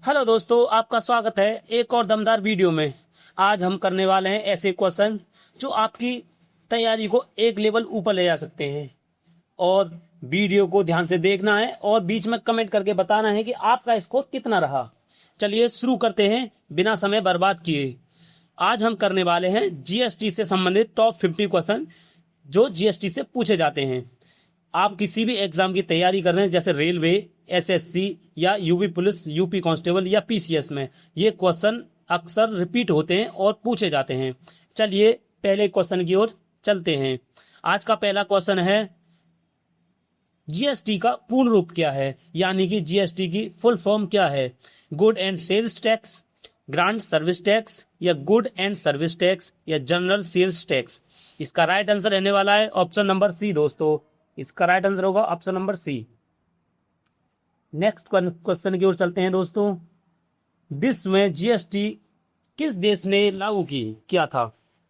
Hello दोस्तों, आपका स्वागत है एक और दमदार वीडियो में। आज हम करने वाले हैं ऐसे क्वेश्चन जो आपकी तैयारी को एक लेवल ऊपर ले जा सकते हैं। और वीडियो को ध्यान से देखना है और बीच में कमेंट करके बताना है कि आपका स्कोर कितना रहा। चलिए शुरू करते हैं बिना समय बर्बाद किए। आज हम करने वाले हैं जीएसटी से संबंधित टॉप 50 क्वेश्चन जो जीएसटी से पूछे जाते हैं। आप किसी भी एग्जाम की तैयारी कर रहे हैं जैसे रेलवे, एसएससी या यूपी पुलिस, यूपी कांस्टेबल या पीसीएस में, ये क्वेश्चन अक्सर रिपीट होते हैं और पूछे जाते हैं। चलिए पहले क्वेश्चन की ओर चलते हैं। आज का पहला क्वेश्चन है जीएसटी का पूर्ण रूप क्या है, यानी कि जीएसटी की फुल फॉर्म क्या है। Good and sales tax, grant service tax या गुड एंड सर्विस टैक्स या जनरल सेल्स टैक्स। इसका राइट आंसर रहने वाला है ऑप्शन नंबर सी। दोस्तों, इसका राइट आंसर होगा option number C. Next question की ओर चलते हैं दोस्तों। विश्व में जीएसटी किस देश ने लागू किया था।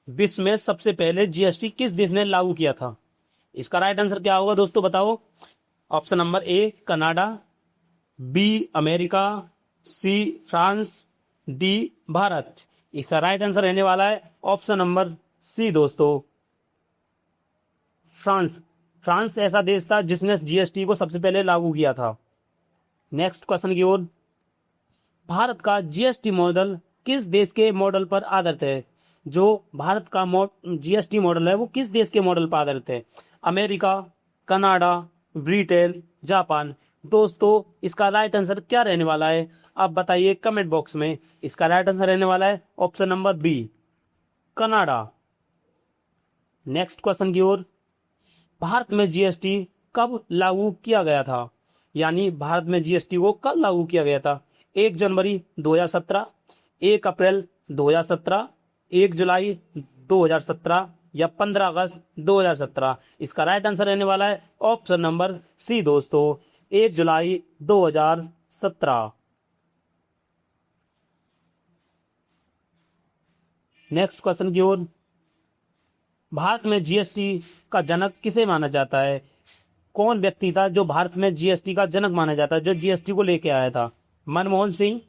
विश्व में सबसे पहले जीएसटी किस देश ने लागू किया था। इसका राइट आंसर क्या होगा दोस्तों, बताओ। Option number A Canada, B America, C France, D Bharat. इसका राइट आंसर रहने वाला है ऑप्शन नंबर सी दोस्तों, फ्रांस। फ्रांस ऐसा देश था जिसने जीएसटी को सबसे पहले लागू किया था। नेक्स्ट क्वेश्चन की ओर। भारत का जीएसटी मॉडल किस देश के मॉडल पर आधारित है। जो भारत का जीएसटी मॉडल है वो किस देश के मॉडल पर आधारित है। America, Canada, Britain, Japan. दोस्तों, इसका राइट आंसर क्या रहने वाला है आप बताइए कमेंट बॉक्स में। इसका राइट आंसर रहने वाला है option number B, Canada. Next question की ओर। भारत में जीएसटी कब लागू किया गया था, यानी भारत में जीएसटी को कब लागू किया गया था। 1 जनवरी 2017, 1 अप्रैल 2017, 1 जुलाई 2017 या 15 अगस्त 2017। इसका राइट आंसर रहने वाला है ऑप्शन नंबर सी दोस्तों, 1 जुलाई 2017। नेक्स्ट क्वेश्चन की ओर। भारत में जीएसटी का जनक किसे माना जाता है। कौन व्यक्ति था जो भारत में जीएसटी का जनक माना जाता है, जो जीएसटी को लेके आया था। मनमोहन सिंह,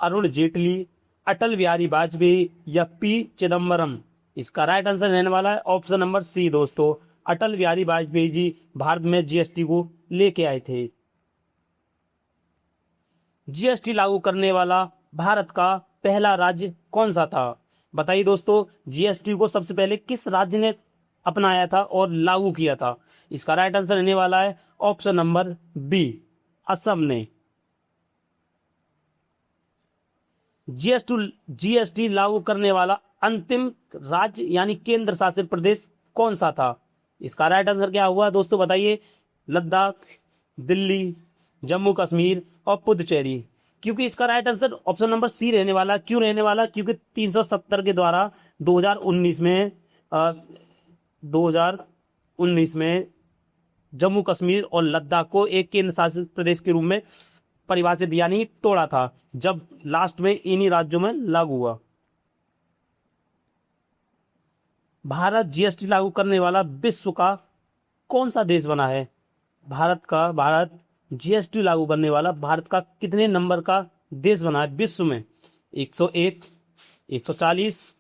अरुण जेटली, अटल बिहारी वाजपेयी या पी चिदम्बरम। इसका राइट आंसर रहने वाला है ऑप्शन नंबर सी दोस्तों, अटल बिहारी वाजपेयी जी भारत में जीएसटी को लेके आए थे। जीएसटी लागू करने वाला भारत का पहला राज्य कौन सा था। बताइए दोस्तों, जीएसटी को सबसे पहले किस राज्य ने अपनाया था और लागू किया था। इसका राइट आंसर रहने वाला है ऑप्शन नंबर बी, असम ने। जीएसटी लागू करने वाला अंतिम राज्य यानी केंद्र शासित प्रदेश कौन सा था। इसका राइट आंसर क्या हुआ दोस्तों, बताइए। लद्दाख, दिल्ली, जम्मू कश्मीर और पुदुचेरी। क्योंकि इसका right answer option number C रहने वाला। क्यों रहने वाला, क्योंकि 370 के द्वारा 2019 में जम्मू कश्मीर और लद्दाख को एक केंद्र शासित प्रदेश के रूप में परिभाषित यानी तोड़ा था, जब लास्ट में इन्हीं राज्यों में लागू हुआ। भारत जीएसटी लागू करने वाला विश्व का कौन सा देश बना है। भारत जीएसटी लागू करने वाला भारत का कितने नंबर का देश बना है विश्व में। 101, 140,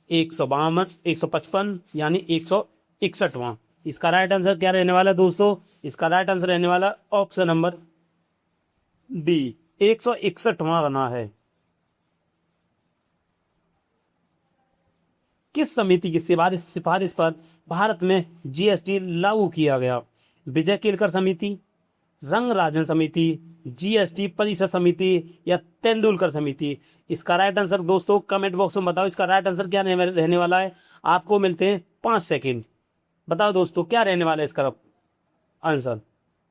152, 155 यानी 161वां। इसका राइट आंसर क्या रहने वाला है दोस्तों, इसका राइट आंसर रहने वाला ऑप्शन नंबर डी, 161वां बना है। किस समिति की सिफारिश पर भारत में जीएसटी लागू किया गया। विजय केलकर समिति, रंगराजन समिति, जीएसटी परिषद समिति या तेंदुलकर समिति। इसका राइट आंसर दोस्तों कमेंट बॉक्स में बताओ। इसका राइट आंसर क्या रहने वाला है। आपको मिलते हैं 5 सेकंड। बताओ दोस्तों क्या रहने वाला है इसका आंसर।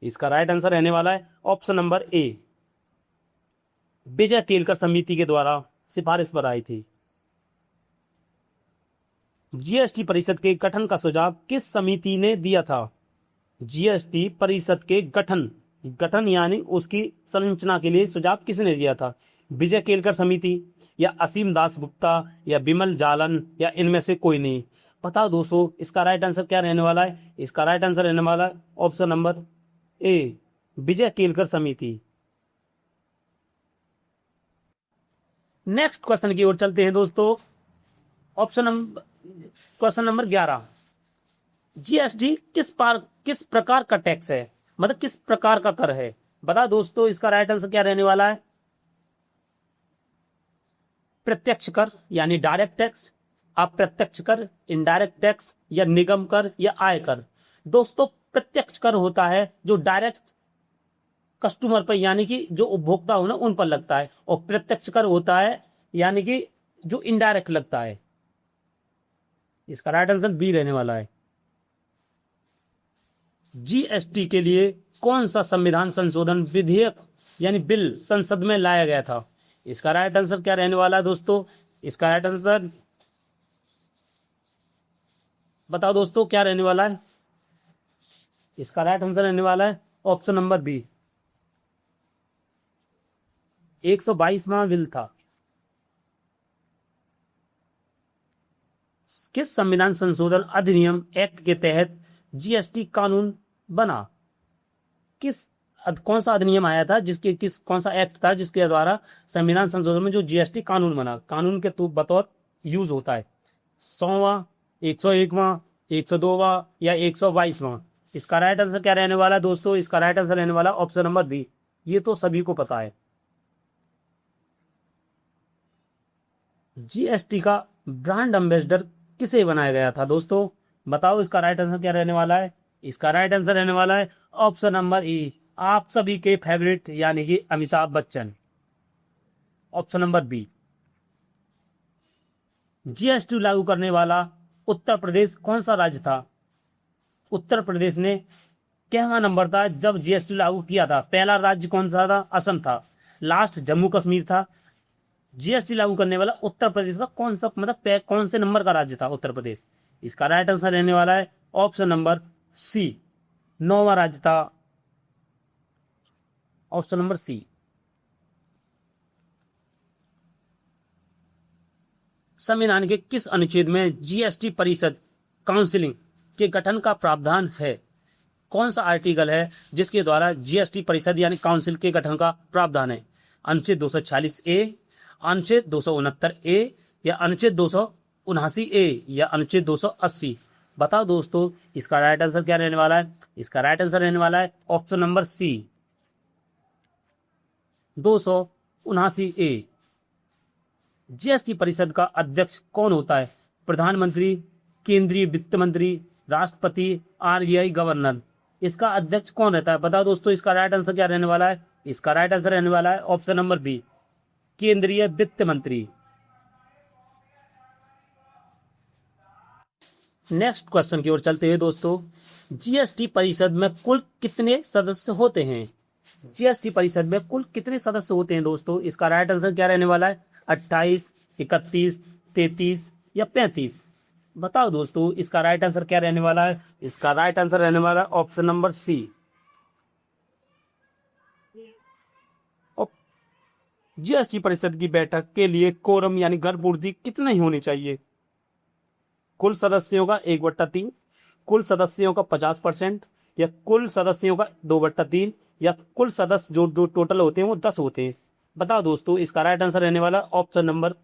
इसका राइट आंसर रहने वाला है ऑप्शन नंबर ए, विजय केलकर समिति के द्वारा सिफारिश पर आई थी। जीएसटी परिषद के गठन का सुझाव किस समिति ने दिया था। जीएसटी परिषद के गठन यानी उसकी संरचना के लिए सुझाव किसने दिया था। विजय केलकर समिति या असीम दास गुप्ता या बिमल जालन या इनमें से कोई नहीं। बताओ दोस्तों इसका राइट आंसर क्या रहने वाला है। इसका राइट आंसर रहने वाला है ऑप्शन नंबर, 'ए' विजय केलकर समिति। नेक्स्ट क्वेश्चन की ओर चलते हैं दोस्तों। क्वेश्चन नंबर 11, जीएसटी किस प्रकार का टैक्स है, मतलब किस प्रकार का कर है। बता दोस्तों, इसका राइट आंसर क्या रहने वाला है। प्रत्यक्ष कर यानी डायरेक्ट टैक्स, अप्रत्यक्ष कर इनडायरेक्ट टैक्स, या निगम कर या आय कर। दोस्तों, प्रत्यक्ष कर होता है जो डायरेक्ट कस्टमर पर यानी कि जो उपभोक्ता हो ना उन पर लगता है, और प्रत्यक्ष कर होता है यानी कि जो इनडायरेक्ट लगता है। इसका राइट आंसर बी रहने वाला है। जीएसटी के लिए कौन सा संविधान संशोधन विधेयक यानी बिल संसद में लाया गया था। इसका राइट आंसर क्या रहने वाला है दोस्तों। इसका राइट आंसर बताओ दोस्तों, क्या रहने वाला है। इसका राइट आंसर रहने वाला है ऑप्शन नंबर बी, 122वां बिल था। किस संविधान संशोधन अधिनियम एक्ट के तहत जीएसटी कानून बना। कौन सा अधिनियम आया था कौन सा एक्ट था जिसके द्वारा संविधान संशोधन में जो जीएसटी कानून बना। कानून के बतौर यूज होता है 100वां, 101वां, 102वां या 122वां। इसका राइट आंसर क्या रहने वाला है दोस्तों। इसका राइट आंसर रहने वाला ऑप्शन नंबर बी, ये तो सभी को पता है। जीएसटी का ब्रांड एम्बेसडर किसे बनाया गया था दोस्तों। बताओ, इसका राइट आंसर क्या रहने वाला है। इसका राइट आंसर रहने वाला है ऑप्शन नंबर ई, आप सभी के फेवरेट यानी कि Amitabh Bachchan. Option number B. GST लागू करने वाला उत्तर प्रदेश कौन सा राज्य था। उत्तर प्रदेश ने क्या नंबर था जब जीएसटी लागू किया था। पहला राज्य कौन सा था, असम था। लास्ट जम्मू कश्मीर था। जीएसटी लागू करने वाला उत्तर प्रदेश का कौन सा मतलब कौन से नंबर का राज्य था उत्तर प्रदेश। इसका राइट आंसर रहने वाला है ऑप्शन नंबर सी, 9वां राज्य था। Option number C. संविधान के किस अनुच्छेद में जीएसटी परिषद काउंसिलिंग के गठन का प्रावधान है। कौन सा आर्टिकल है जिसके द्वारा जीएसटी परिषद यानी काउंसिल के गठन का प्रावधान है। अनुच्छेद 246A, अनुच्छेद 269A या अनुच्छेद 279A या अनुच्छेद 280। बताओ दोस्तों, इसका राइट आंसर क्या रहने वाला है। इसका राइट आंसर रहने वाला है ऑप्शन नंबर सी, 279A। जीएसटी परिषद का अध्यक्ष कौन होता है। प्रधानमंत्री, केंद्रीय वित्त मंत्री, राष्ट्रपति, आरबीआई गवर्नर। इसका अध्यक्ष कौन रहता है। बताओ दोस्तों, इसका राइट आंसर क्या रहने वाला है। इसका राइट आंसर रहने वाला है ऑप्शन नंबर बी, केंद्रीय वित्त मंत्री। नेक्स्ट क्वेश्चन की ओर चलते हैं दोस्तों। जीएसटी परिषद में कुल कितने सदस्य होते हैं। जीएसटी परिषद में कुल कितने सदस्य होते हैं दोस्तों। इसका राइट आंसर क्या रहने वाला है, 28, 31, 33 या 35। बताओ दोस्तों, इसका राइट आंसर क्या रहने वाला है। इसका राइट आंसर रहने वाला है ऑप्शन नंबर सी। जीएसटी परिषद की बैठक के लिए कोरम यानी गर्भपूर्ति कितनी होनी चाहिए। कुल सदस्यों का 1/3, कुल सदस्यों का 50% या कुल सदस्यों का 2/3 या कुल सदस्य जो टोटल होते हैं वो 10 होते हैं। बताओ दोस्तों, इसका राइट आंसर रहने वाला ऑप्शन नंबर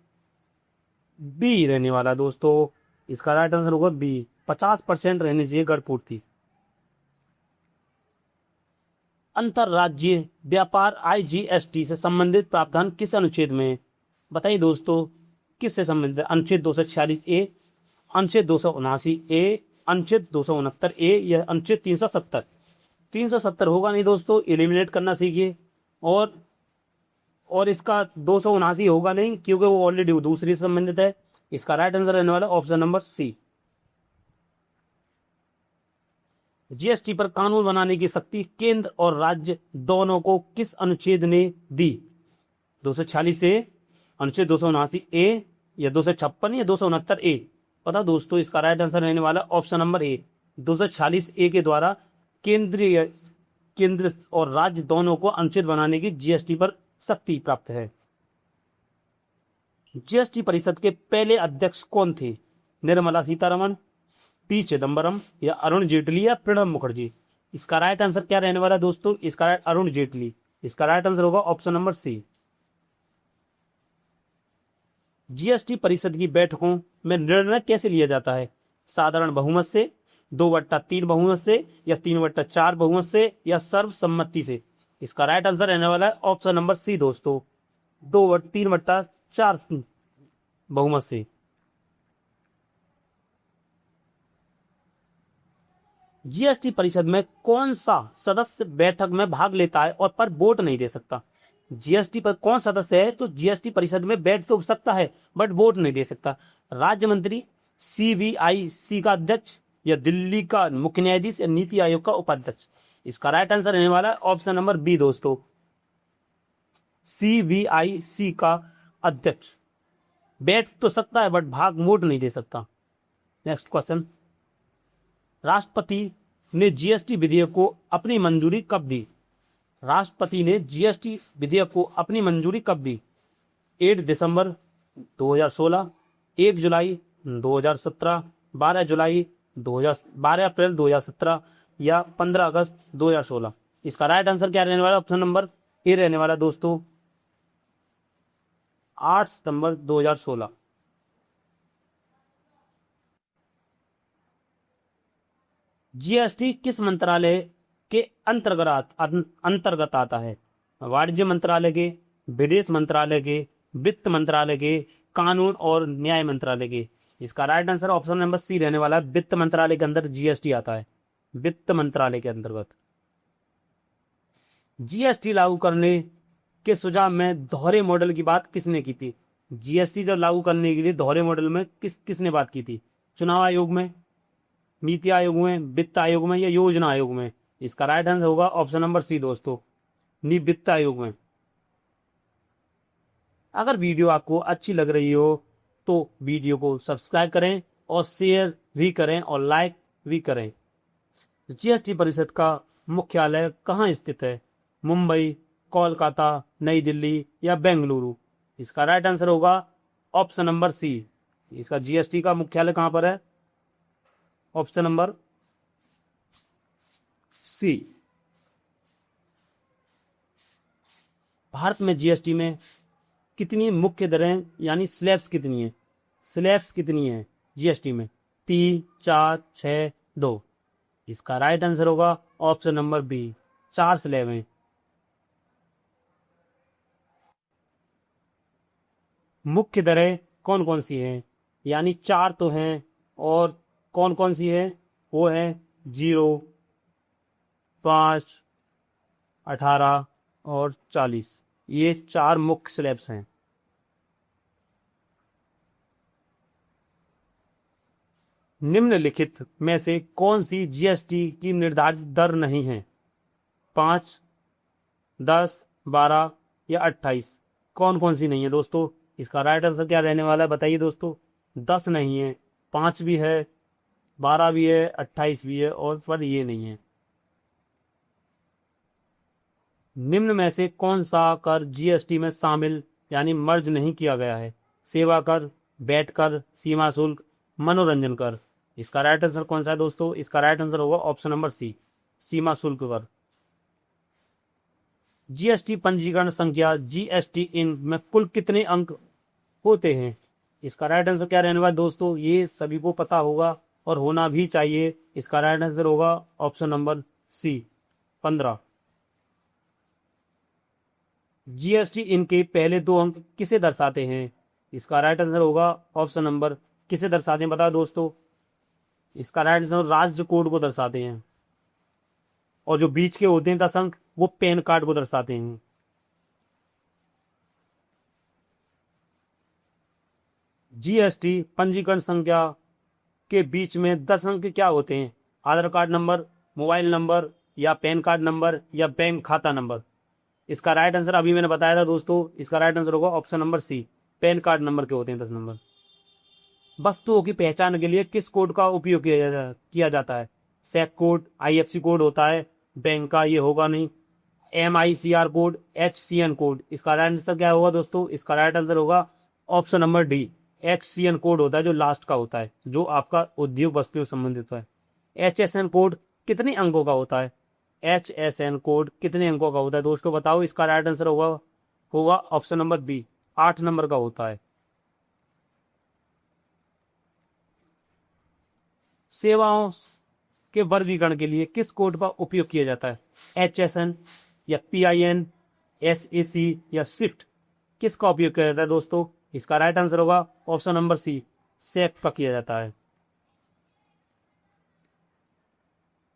बी रहने वाला दोस्तों। इसका राइट आंसर होगा बी, 50% रहनी चाहिए गर्भपूर्ति। अंतरराज्यीय व्यापार आईजीएसटी से संबंधित प्रावधान किस अनुच्छेद में। बताइए दोस्तों, किससे संबंधित है। अनुच्छेद 246A, अनुच्छेद 279A, अनुच्छेद 269A या अनुच्छेद 370। 370 होगा नहीं दोस्तों, एलिमिनेट करना सीखिए। और इसका 279 होगा नहीं क्योंकि वो ऑलरेडी दूसरी से संबंधित है। इसका राइट आंसर रहने वाला ऑप्शन नंबर सी। जीएसटी पर कानून बनाने की शक्ति केंद्र और राज्य दोनों को किस अनुच्छेद ने दी। 246A, अनुच्छेद 279A या 256 या 269A। पता दोस्तों, इसका राइट आंसर रहने वाला ऑप्शन नंबर ए, 246A के द्वारा केंद्र और राज्य दोनों को अनुच्छेद बनाने की जीएसटी पर शक्ति प्राप्त है। जीएसटी परिषद के पहले अध्यक्ष कौन थे। निर्मला सीतारमण, पी चिदम्बरम या अरुण जेटली या प्रणब मुखर्जी। इसका राइट आंसर क्या रहने वाला दोस्तों। इसका राइट अरुण जेटली। इसका राइट आंसर होगा ऑप्शन नंबर सी। जीएसटी परिषद की बैठकों में निर्णय कैसे लिया जाता है? साधारण बहुमत से, 2/3 बहुमत से, या 3/4 बहुमत से, या सर्वसम्मति से? इसका राइट आंसर रहने वाला है ऑप्शन नंबर सी दोस्तों, 3/4 बहुमत से। जीएसटी परिषद में कौन सा सदस्य बैठक में भाग लेता है और पर वोट नहीं दे सकता? जीएसटी पर कौन सदस्य है तो जीएसटी परिषद में बैठ तो सकता है बट वोट नहीं दे सकता? राज्य मंत्री, सीवीआईसी का अध्यक्ष, या दिल्ली का मुख्य न्यायाधीश, या नीति आयोग का उपाध्यक्ष? इसका राइट आंसर रहने वाला है ऑप्शन नंबर बी दोस्तों, सीवीआईसी का अध्यक्ष। बैठ तो सकता है बट भाग वोट नहीं दे सकता। नेक्स्ट क्वेश्चन, राष्ट्रपति ने जीएसटी विधेयक को अपनी मंजूरी कब दी? राष्ट्रपति ने जीएसटी विधेयक को अपनी मंजूरी कब दी? 8 दिसंबर 2016, 1 जुलाई 2017, 12 अप्रैल 2017, या 15 अगस्त 2016? इसका राइट आंसर क्या रहने वाला? ऑप्शन नंबर ए रहने वाला दोस्तों, 8 सितंबर 2016। जीएसटी किस मंत्रालय के अंतर्गत आता है? वाणिज्य मंत्रालय के, विदेश मंत्रालय के, वित्त मंत्रालय के, कानून और न्याय मंत्रालय के? इसका right answer option number C रहने वाला है, वित्त मंत्रालय के अंदर जीएसटी आता है, वित्त मंत्रालय के अंतर्गत। जीएसटी लागू करने के सुझाव में दोहरे मॉडल की बात किसने की थी? जीएसटी जब लागू करने के लिए दोहरे मॉडल में किसने बात की थी? चुनाव आयोग में, नीति आयोग में, वित्त आयोग में, या योजना आयोग में? इसका राइट आंसर होगा ऑप्शन नंबर सी दोस्तों, वित्त आयोग में। अगर वीडियो आपको अच्छी लग रही हो तो वीडियो को सब्सक्राइब करें और शेयर भी करें और लाइक भी करें। जीएसटी परिषद का मुख्यालय कहाँ स्थित है? मुंबई, कोलकाता, नई दिल्ली, या बेंगलुरु? इसका राइट आंसर होगा ऑप्शन नंबर सी। इसका जीएसटी का मुख्यालय कहां पर है? ऑप्शन नंबर सी। भारत में जीएसटी में कितनी मुख्य दरें यानी स्लैब्स कितनी है? स्लैब्स कितनी है जीएसटी में? 3, 4, 6, 2? इसका राइट आंसर होगा ऑप्शन नंबर बी, 4 स्लैब हैं। मुख्य दरें कौन कौन सी हैं? यानी 4 तो हैं, और कौन कौन सी है? वो है 0, 5, 18 और 40। ये 4 मुख्य स्लैब्स हैं। निम्नलिखित में से कौन सी जीएसटी की निर्धारित दर नहीं है? 5, 10, 12 या 28? कौन कौन सी नहीं है दोस्तों? इसका राइट आंसर क्या रहने वाला है बताइए दोस्तों? 10 नहीं है, 5 भी है, 12 भी है, 28 भी है, और पर ये नहीं है। निम्न में से कौन सा कर जीएसटी में शामिल यानी मर्ज नहीं किया गया है? सेवा कर, वैट कर, सीमा शुल्क, मनोरंजन कर? इसका राइट आंसर कौन सा है दोस्तों? इसका राइट आंसर होगा ऑप्शन नंबर सी, सीमा शुल्क कर। जीएसटी पंजीकरण संख्या जीएसटी इन में कुल कितने अंक होते हैं? इसका राइट आंसर क्या रहने वाला दोस्तों? ये सभी को पता होगा और होना भी चाहिए। इसका राइट आंसर होगा ऑप्शन नंबर सी, 15। जीएसटी इनके पहले 2 अंक किसे दर्शाते हैं? इसका राइट आंसर होगा ऑप्शन नंबर, किसे दर्शाते हैं बताओ दोस्तों? इसका राइट आंसर राज्य कोड को दर्शाते हैं, और जो बीच के होते हैं 10 अंक वो पैन कार्ड को दर्शाते हैं। जीएसटी पंजीकरण संख्या के बीच में 10 अंक क्या होते हैं? Aadhaar card number, mobile number, या पैन कार्ड नंबर, या बैंक खाता नंबर? इसका राइट आंसर अभी मैंने बताया था दोस्तों, इसका राइट आंसर होगा option number C, PAN card number के होते हैं 10 नंबर। वस्तुओं की पहचान के लिए किस कोड का उपयोग किया जाता है? सेक कोड, आईएफसी कोड होता है, बैंक का ये होगा नहीं, MICR कोड, HCN कोड? इसका राइट आंसर क्या होगा दोस्तों? इसका राइट आंसर होगा option number D, HCN code होता है, जो लास्ट का होता है, जो आपका उद्योग वस्तुओं संबंधित है। HSN कोड कितने अंकों का होता है? HSN कोड कितने अंकों का होता है दोस्तों बताओ? इसका राइट आंसर होगा ऑप्शन नंबर बी, 8 नंबर का होता है। सेवाओं के वर्गीकरण के लिए किस कोड का उपयोग किया जाता है? HSN या PIN, SAC या SWIFT? किसका उपयोग किया जाता है दोस्तों? इसका राइट आंसर होगा ऑप्शन नंबर सी, सेक का किया जाता है।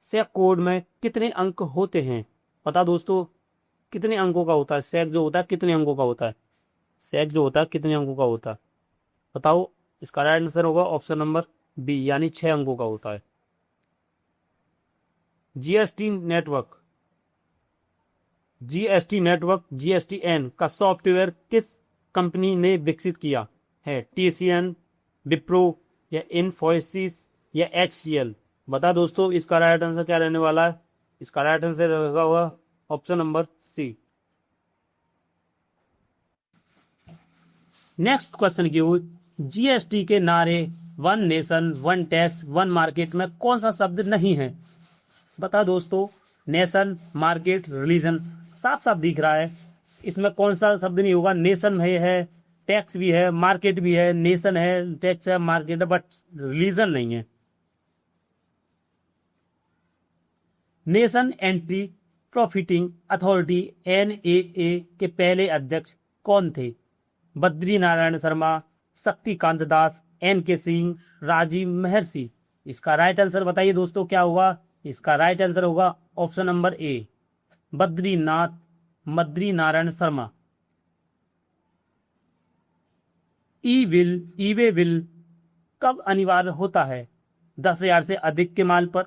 सेक कोड में कितने अंक होते हैं? पता दोस्तों कितने अंकों का होता है? सेक जो होता है कितने अंकों का होता है? सेक जो होता है कितने अंकों का होता है? बताओ। इसका राइट आंसर होगा ऑप्शन नंबर बी, यानी 6 अंकों का होता है। जीएसटी नेटवर्क GSTN का सॉफ्टवेयर किस कंपनी ने विकसित किया है? TCN, विप्रो या इन्फोसिस या HCL? बता दोस्तों इसका राइट आंसर क्या रहने वाला है? इसका राइट आंसर होगा option number C. Next question की ओर। जीएसटी के नारे one nation, one tax, one market में कौन सा शब्द नहीं है? बता दोस्तों। नेशन, मार्केट, रिलीजन, साफ साफ दिख रहा है। इसमें कौन सा शब्द नहीं होगा? नेशन में है, टैक्स भी है, मार्केट भी है, नेशन है, टैक्स है, मार्केट है, बट रिलीजन नहीं है। Nation entry profiting authority NAA के पहले अध्यक्ष कौन थे? बद्री नारायण शर्मा, शक्तिकांत दास, NK सिंह, राजीव महर्षि? इसका राइट आंसर बताइए दोस्तों क्या होगा? इसका राइट आंसर होगा ऑप्शन नंबर ए, बद्री नारायण शर्मा। ई वे बिल कब अनिवार्य होता है? 10,000 से अधिक के माल पर,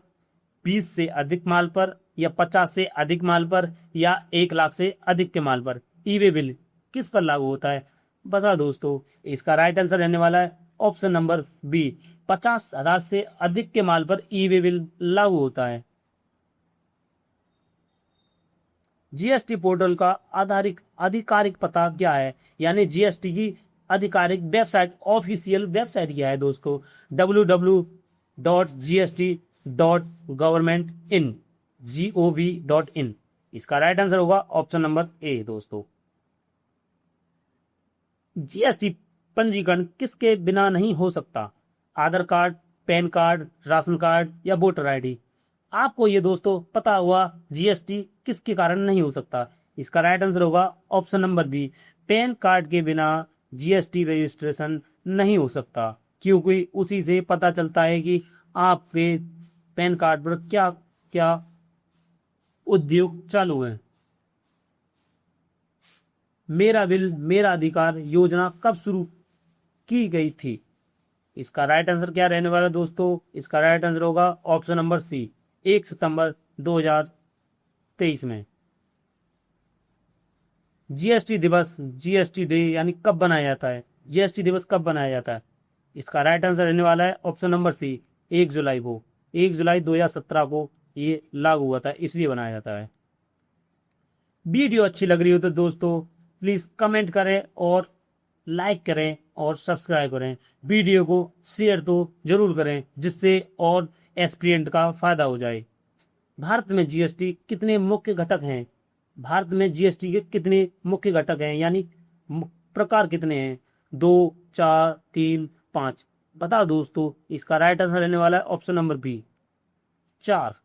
20 से अधिक माल पर, या 50 से अधिक माल पर, या 1 लाख से अधिक के माल पर? ई वे बिल किस पर लागू होता है? बता दोस्तों। इसका राइट आंसर रहने वाला है ऑप्शन नंबर बी, 50,000 से अधिक के माल पर ई वे बिल लागू होता है। जीएसटी पोर्टल का आधिकारिक पता क्या है? यानी जीएसटी की आधिकारिक वेबसाइट, ऑफिशियल वेबसाइट क्या है दोस्तों? www.gst.governmentin. इसका राइट आंसर होगा ऑप्शन नंबर ए दोस्तों। जीएसटी पंजीकरण किसके बिना नहीं हो सकता? Aadhaar card, PAN card, ration card या वोटर आईडी? आपको ये दोस्तों पता हुआ जीएसटी किसके कारण नहीं हो सकता? इसका राइट आंसर होगा option number B, PAN card के बिना जीएसटी रजिस्ट्रेशन नहीं हो सकता, क्योंकि उसी से पता चलता है कि आपके पैन कार्ड पर क्या क्या उद्योग चालू है। मेरा बिल मेरा अधिकार योजना कब शुरू की गई थी? इसका राइट आंसर क्या रहने वाला दोस्तों? इसका राइट आंसर होगा ऑप्शन नंबर सी, 1 सितंबर 2023 में। जीएसटी दिवस, जीएसटी डे यानी कब बनाया जाता है? जीएसटी दिवस कब बनाया जाता है? इसका राइट आंसर रहने वाला है ऑप्शन नंबर सी, 1 जुलाई को। 1 जुलाई 2017 को ये लागू हुआ था, इसलिए बनाया जाता है। वीडियो अच्छी लग रही हो तो दोस्तों प्लीज कमेंट करें और लाइक करें और सब्सक्राइब करें। वीडियो को शेयर तो जरूर करें, जिससे और एस्पिरेंट का फायदा हो जाए। भारत में जीएसटी कितने मुख्य घटक हैं? भारत में जीएसटी के कितने मुख्य घटक हैं, यानी प्रकार कितने हैं? 2, 4, 3, 5? बताओ दोस्तों। इसका राइट आंसर रहने वाला है ऑप्शन नंबर बी, 4।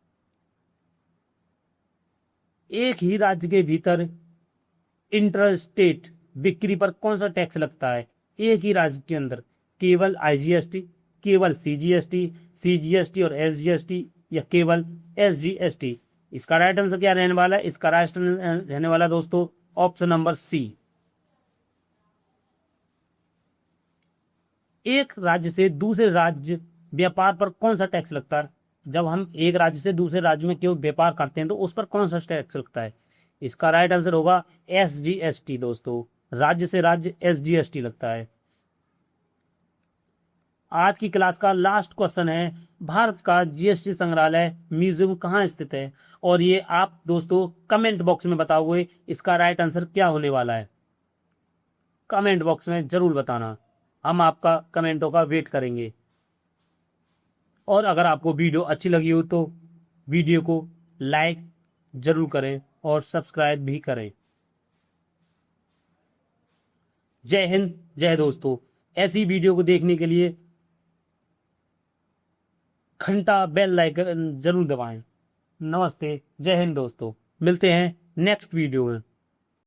एक ही राज्य के भीतर इंटर स्टेट बिक्री पर कौन सा टैक्स लगता है? एक ही राज्य के अंदर केवल IGST, केवल CGST और SGST, या केवल SGST? इसका राइट आंसर क्या रहने वाला है? इसका राइट आंसर रहने वाला दोस्तों ऑप्शन नंबर सी। एक राज्य से दूसरे राज्य व्यापार पर कौन सा टैक्स लगता है? जब हम एक राज्य से दूसरे राज्य में क्यों व्यापार करते हैं तो उस पर कौन सा टैक्स लगता है? इसका राइट आंसर होगा SGST दोस्तों। राज्य से राज्य SGST लगता है। आज की क्लास का लास्ट क्वेश्चन है, भारत का जीएसटी संग्रहालय म्यूजियम कहाँ स्थित है? और ये आप दोस्तों कमेंट बॉक्स में बताओगे इसका राइट आंसर क्या होने वाला है। कमेंट बॉक्स में जरूर बताना, हम आपका कमेंटों का वेट करेंगे। और अगर आपको वीडियो अच्छी लगी हो तो वीडियो को लाइक जरूर करें और सब्सक्राइब भी करें। जय हिंद, जय दोस्तों। ऐसी वीडियो को देखने के लिए घंटा बेल आइकन जरूर दबाएं। नमस्ते, जय हिंद दोस्तों, मिलते हैं नेक्स्ट वीडियो में।